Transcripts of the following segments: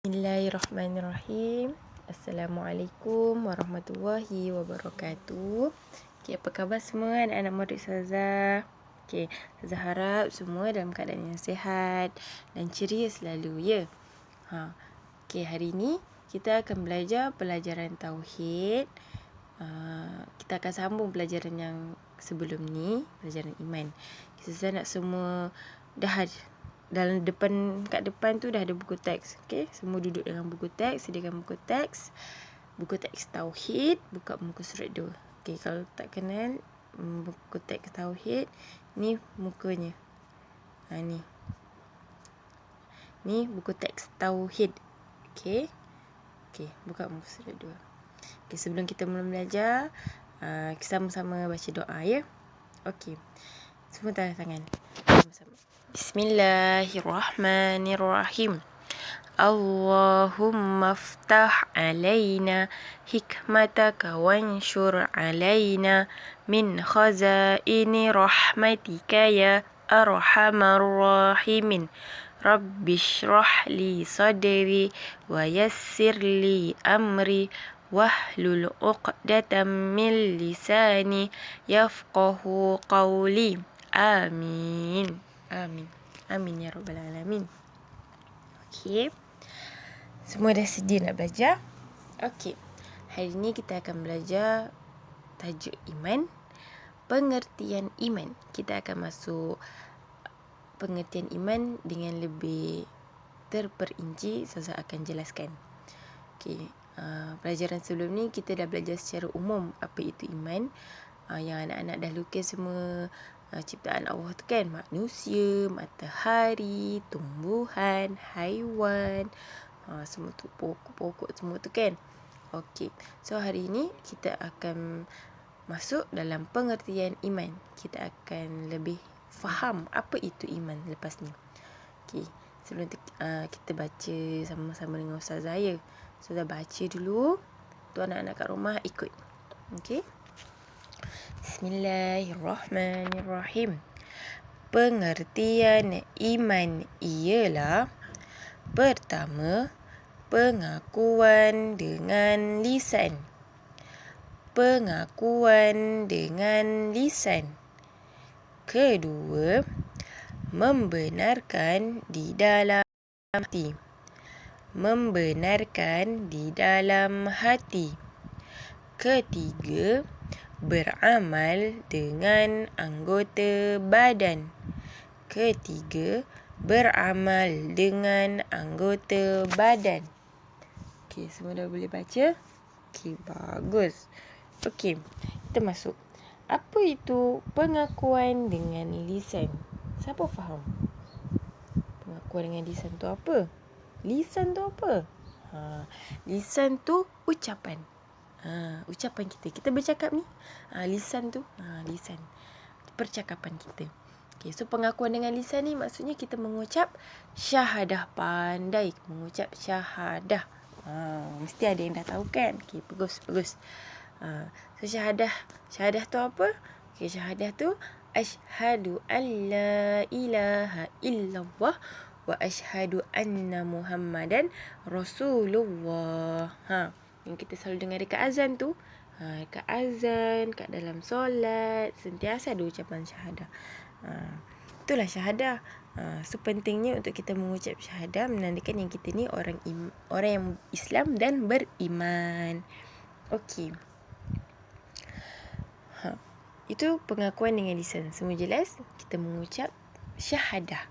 Bismillahirrahmanirrahim. Assalamualaikum warahmatullahi wabarakatuh. Apa khabar semua anak-anak murid Ustazah? Ustazah harap semua dalam keadaan yang sihat dan ceria selalu, ya. Hari ini kita akan belajar pelajaran Tauhid. Kita akan sambung pelajaran yang sebelum ni, pelajaran iman. Ustazah nak semua dah kat depan tu dah ada buku teks. Semua duduk dengan buku teks, sediakan buku teks Tauhid, buka muka surat 2. Kalau tak kenal buku teks Tauhid, ni mukanya. Ni buku teks Tauhid. Buka muka surat 2. Sebelum kita mula belajar, kita sama-sama baca doa, ya. Semua tanda tangan. Sama-sama. Bismillahirrahmanirrahim. Allahumma aftah alaina hikmataka wanshur alaina min khazaini rahmatika ya arhamar rahimin. Rabbi shrah li sadri wa yassir li amri wahlul uqdatam min lisani yafqahu qawli. Amin. Amin ya rabbal alamin. Semua dah sedia nak belajar? Hari ni kita akan belajar tajuk iman, pengertian iman. Kita akan masuk pengertian iman dengan lebih terperinci. Saya akan jelaskan. Pelajaran sebelum ni kita dah belajar secara umum apa itu iman. Yang anak-anak dah lukis semua ciptaan Allah tu kan, manusia, matahari, tumbuhan, haiwan, semua tu, pokok-pokok semua tu kan. So hari ni kita akan masuk dalam pengertian iman. Kita akan lebih faham apa itu iman lepas ni. Sebelum kita baca sama-sama dengan Ustazah, ya. Ustazah baca dulu, tu anak-anak kat rumah ikut. Bismillahirrahmanirrahim. Pengertian iman ialah: pertama, pengakuan dengan lisan. Kedua, membenarkan di dalam hati. Ketiga, beramal dengan anggota badan. Semua dah boleh baca? Bagus. Kita masuk. Apa itu pengakuan dengan lisan? Siapa faham? Pengakuan dengan lisan tu apa? Lisan tu ucapan. Ucapan kita bercakap ni. Lisan tu lisan, percakapan kita. So pengakuan dengan lisan ni maksudnya kita mengucap syahadah, pandai mengucap syahadah. Mesti ada yang dah tahu kan? Bagus. So syahadah tu apa? Syahadah tu asyhadu an la ilaha illallah wa asyhadu anna muhammadan rasulullah. Yang kita selalu dengar dekat azan tu, dekat azan, kat dalam solat, sentiasa ada ucapan syahadah. Itulah syahadah. So pentingnya untuk kita mengucap syahadah, menandakan yang kita ni orang yang Islam dan beriman. Itu pengakuan dengan lisan. Semua jelas? Kita mengucap syahadah.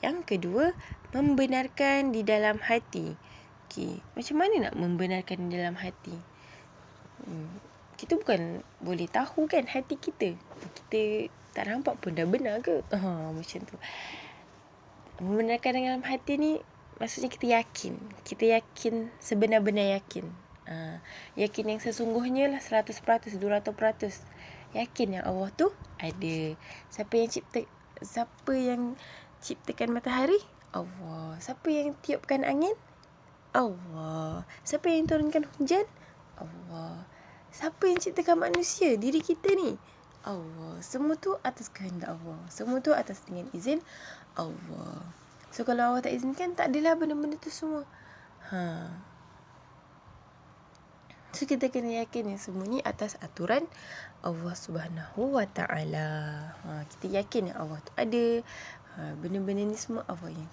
Yang kedua, membenarkan di dalam hati. Macam mana nak membenarkan di dalam hati? Kita bukan boleh tahu kan hati kita. Kita tak nampak pun dah benar ke? Macam tu. Membenarkan dalam hati ni maksudnya kita yakin. Kita yakin, sebenar-benar yakin. Yakin yang sesungguhnya lah 100%, 200%. Yakin yang Allah tu ada. Siapa yang ciptakan matahari? Allah. Siapa yang tiupkan angin? Allah. Siapa yang turunkan hujan? Allah. Siapa yang ciptakan manusia? Diri kita ni. Allah. Semua tu atas kehendak Allah. Semua tu atas dengan izin Allah. So kalau Allah tak izinkan, tak adalah benda-benda tu semua. So kita kena yakin yang semua ni atas aturan Allah Subhanahu Wa Taala. Kita yakin yang Allah tu ada. Benda-benda ni semua Allah yang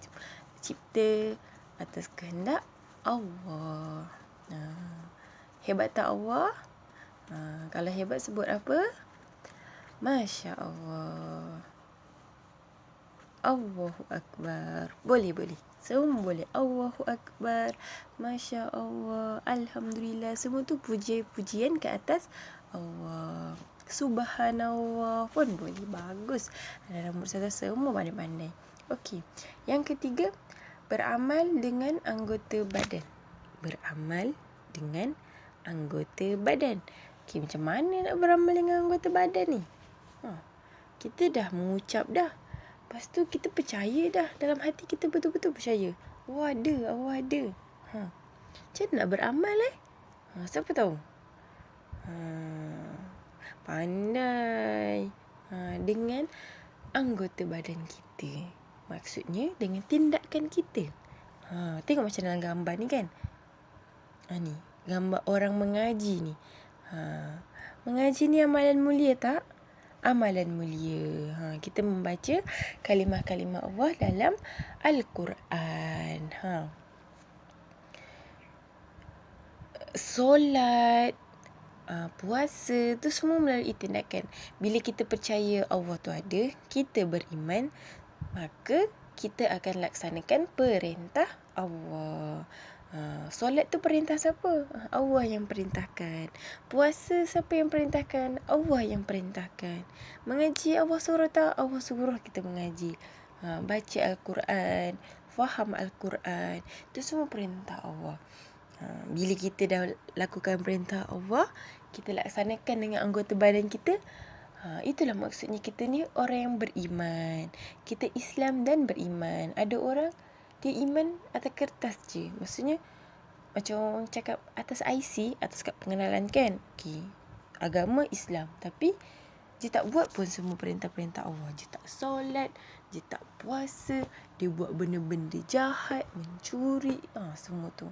cipta atas kehendak Allah. Hebat tak Allah? Kalau hebat sebut apa? Masya Allah. Allahu Akbar. Boleh. Semua boleh. Allahu Akbar. Masya Allah. Alhamdulillah. Semua tu pujian ke atas Allah. Subhanallah pun boleh. Bagus. Dalam bersatu semua pandai-pandai. Okey. Yang ketiga, beramal dengan anggota badan. Beramal dengan anggota badan. Okey, macam mana nak beramal dengan anggota badan ni? Kita dah mengucap dah. Lepas tu kita percaya dah. Dalam hati kita betul-betul percaya. Allah ada. Macam mana nak beramal siapa tahu? Pandai. Dengan anggota badan kita. Maksudnya dengan tindakan kita. Tengok macam dalam gambar ni kan. Ni gambar orang mengaji ni. Mengaji ni amalan mulia tak? Amalan mulia. Kita membaca kalimah-kalimah Allah dalam Al-Quran. Solat, puasa, tu semua melalui tindakan. Bila kita percaya Allah tu ada, kita beriman, maka kita akan laksanakan perintah Allah. Solat tu perintah siapa? Allah yang perintahkan. Puasa siapa yang perintahkan? Allah yang perintahkan. Mengaji Allah suruh tak? Allah suruh kita mengaji. Baca Al-Quran, faham Al-Quran, itu semua perintah Allah. Bila kita dah lakukan perintah Allah, kita laksanakan dengan anggota badan kita, itulah maksudnya kita ni orang yang beriman. Kita Islam dan beriman. Ada orang dia iman atas kertas je. Maksudnya macam orang cakap atas IC, atas kad pengenalan kan. Okay, agama Islam, tapi dia tak buat pun semua perintah-perintah Allah. Dia tak solat, dia tak puasa, dia buat benda-benda jahat, mencuri, semua tu.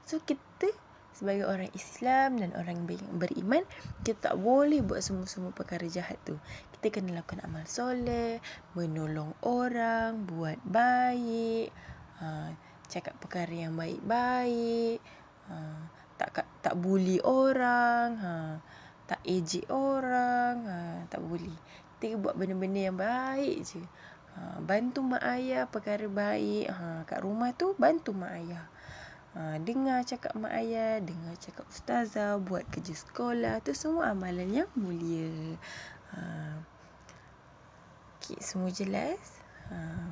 So kita sebagai orang Islam dan orang beriman, kita tak boleh buat semua-semua perkara jahat tu. Kita kena lakukan amal soleh, menolong orang, buat baik, cakap perkara yang baik-baik, tak bully orang, tak ejek orang, tak boleh. Kita buat benda-benda yang baik je. Bantu mak ayah perkara baik. Kat rumah tu bantu mak ayah. Dengar cakap mak ayah, dengar cakap ustazah, buat kerja sekolah, tu semua amalan yang mulia. Okay, semua jelas?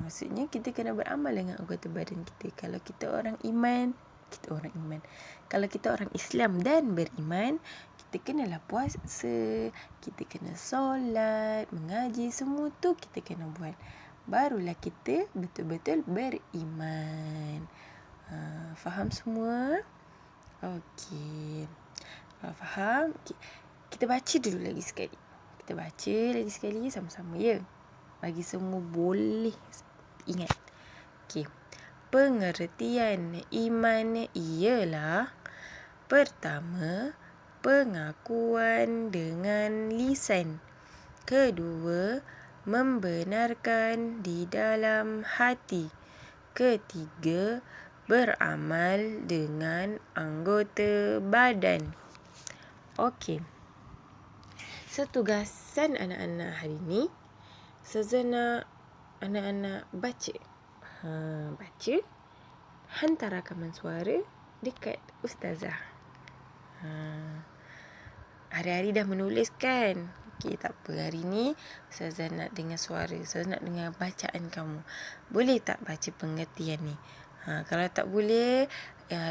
Maksudnya kita kena beramal dengan anggota badan kita. Kalau kita orang iman, kita orang iman. Kalau kita orang Islam dan beriman, kita kenalah puasa, kita kena solat, mengaji, semua tu kita kena buat. Barulah kita betul-betul beriman. Faham semua? Okey. Faham? Okay. Kita baca dulu lagi sekali. Kita baca lagi sekali sama-sama ya. Bagi semua boleh ingat. Okey. Pengertian iman ialah: pertama, pengakuan dengan lisan. Kedua, membenarkan di dalam hati. Ketiga, beramal dengan anggota badan. Okey. So, tugasan anak-anak hari ni, Ustazah nak anak-anak baca. Baca, hantar rakaman suara dekat Ustazah. Hari-hari dah menulis kan? Okey, tak apa. Hari ni Ustazah nak dengar suara. Ustazah nak dengar bacaan kamu. Boleh tak baca pengertian ni? Kalau tak boleh,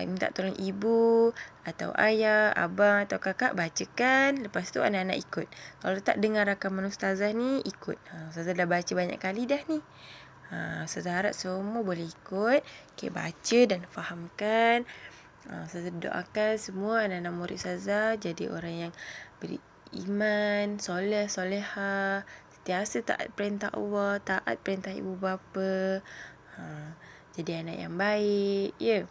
minta tolong ibu atau ayah, abang atau kakak bacakan. Lepas tu anak-anak ikut. Kalau tak dengar rakaman Ustazah ni, ikut. Ustazah dah baca banyak kali dah ni. Ustazah harap semua boleh ikut. Okay, baca dan fahamkan. Ustazah doakan semua anak-anak murid Ustazah jadi orang yang beriman, soleh, soleha, sentiasa taat perintah Allah, taat perintah ibu bapa. Jadi anak yang baik, ya.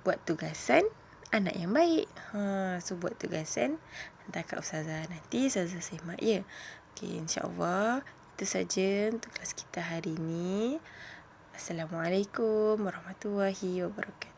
Buat tugasan anak yang baik. So buat tugasan hantar kat ustazah, nanti ustazah semak, ya. Okey, insya-Allah itu saja untuk kelas kita hari ini. Assalamualaikum warahmatullahi wabarakatuh.